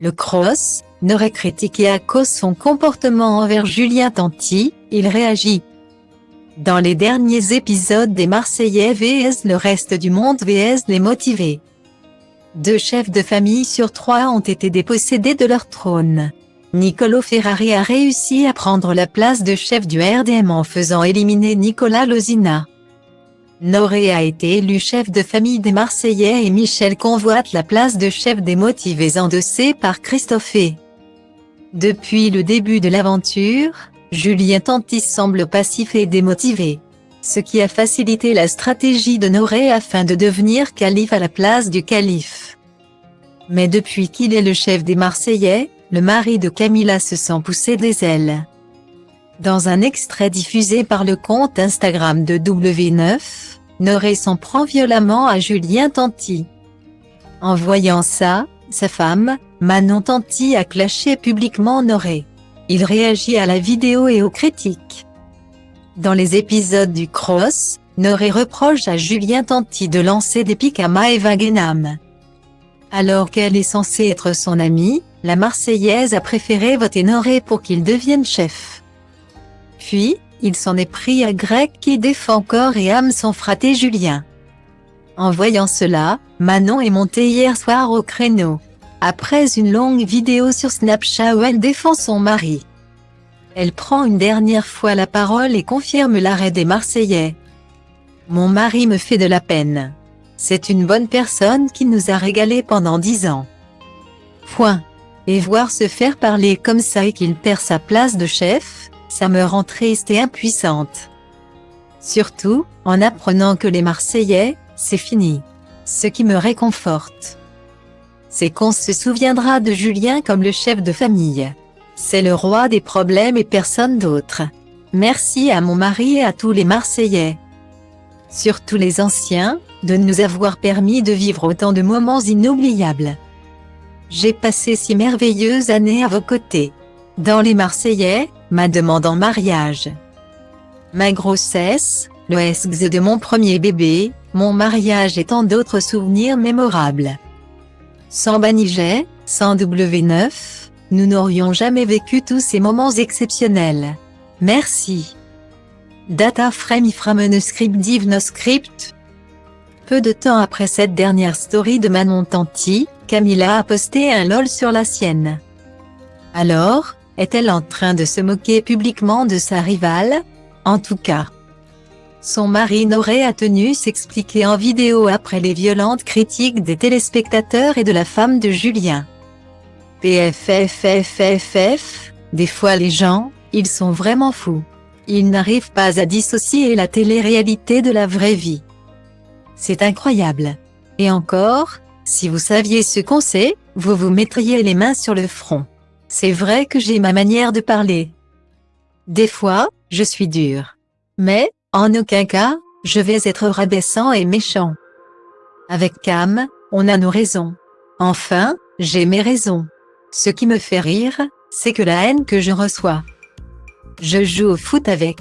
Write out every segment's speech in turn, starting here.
Le cross n'aurait critiqué à cause son comportement envers Julien Tanti, il réagit. Dans les derniers épisodes des Marseillais vs le reste du monde vs les motivés. 2 chefs de famille sur 3 ont été dépossédés de leur trône. Niccolò Ferrari a réussi à prendre la place de chef du RDM en faisant éliminer Nicolas Lozina. Noré a été élu chef de famille des Marseillais et Michel convoite la place de chef des motivés endossée par Christophe. Depuis le début de l'aventure, Julien Tanti semble passif et démotivé. Ce qui a facilité la stratégie de Noré afin de devenir calife à la place du calife. Mais depuis qu'il est le chef des Marseillais, le mari de Camilla se sent pousser des ailes. Dans un extrait diffusé par le compte Instagram de W9, Noré s'en prend violemment à Julien Tanti. En voyant ça, sa femme, Manon Tanti a clashé publiquement Noré. Il réagit à la vidéo et aux critiques. Dans les épisodes du Cross, Noré reproche à Julien Tanti de lancer des piques à Maëva Guénam. Alors qu'elle est censée être son amie, la Marseillaise a préféré voter Noré pour qu'il devienne chef. Puis, il s'en est pris à Greg qui défend corps et âme son fraté Julien. En voyant cela, Manon est montée hier soir au créneau. Après une longue vidéo sur Snapchat où elle défend son mari. Elle prend une dernière fois la parole et confirme l'arrêt des Marseillais. Mon mari me fait de la peine. C'est une bonne personne qui nous a régalés pendant 10 ans. Point. Et voir se faire parler comme ça et qu'il perd sa place de chef, ça me rend triste et impuissante. Surtout, en apprenant que les Marseillais, c'est fini. Ce qui me réconforte. C'est qu'on se souviendra de Julien comme le chef de famille. C'est le roi des problèmes et personne d'autre. Merci à mon mari et à tous les Marseillais. Surtout les anciens, de nous avoir permis de vivre autant de moments inoubliables. J'ai passé 6 merveilleuses années à vos côtés. Dans les Marseillais, ma demande en mariage. Ma grossesse, le ex de mon premier bébé, mon mariage et tant d'autres souvenirs mémorables. Sans Banijay, sans W9, nous n'aurions jamais vécu tous ces moments exceptionnels. Merci. Data frame iframe script div no script. Peu de temps après cette dernière story de Manon Tanti, Camilla a posté un lol sur la sienne. Alors, est-elle en train de se moquer publiquement de sa rivale? En tout cas. Son mari Noré a tenu s'expliquer en vidéo après les violentes critiques des téléspectateurs et de la femme de Julien. PFFFFF, des fois les gens, ils sont vraiment fous. Ils n'arrivent pas à dissocier la télé-réalité de la vraie vie. C'est incroyable. Et encore, si vous saviez ce qu'on sait, vous vous mettriez les mains sur le front. C'est vrai que j'ai ma manière de parler. Des fois, je suis dur. Mais, en aucun cas, je vais être rabaissant et méchant. Avec Cam, on a nos raisons. Enfin, j'ai mes raisons. Ce qui me fait rire, c'est que la haine que je reçois. Je joue au foot avec.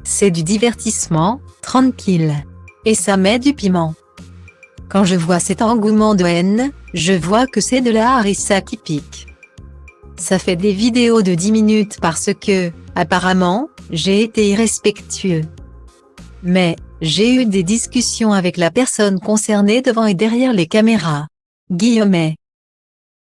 C'est du divertissement, tranquille. Et ça met du piment. Quand je vois cet engouement de haine, je vois que c'est de la harissa qui pique. Ça fait des vidéos de 10 minutes parce que, apparemment, j'ai été irrespectueux. Mais, j'ai eu des discussions avec la personne concernée devant et derrière les caméras. Guillemets.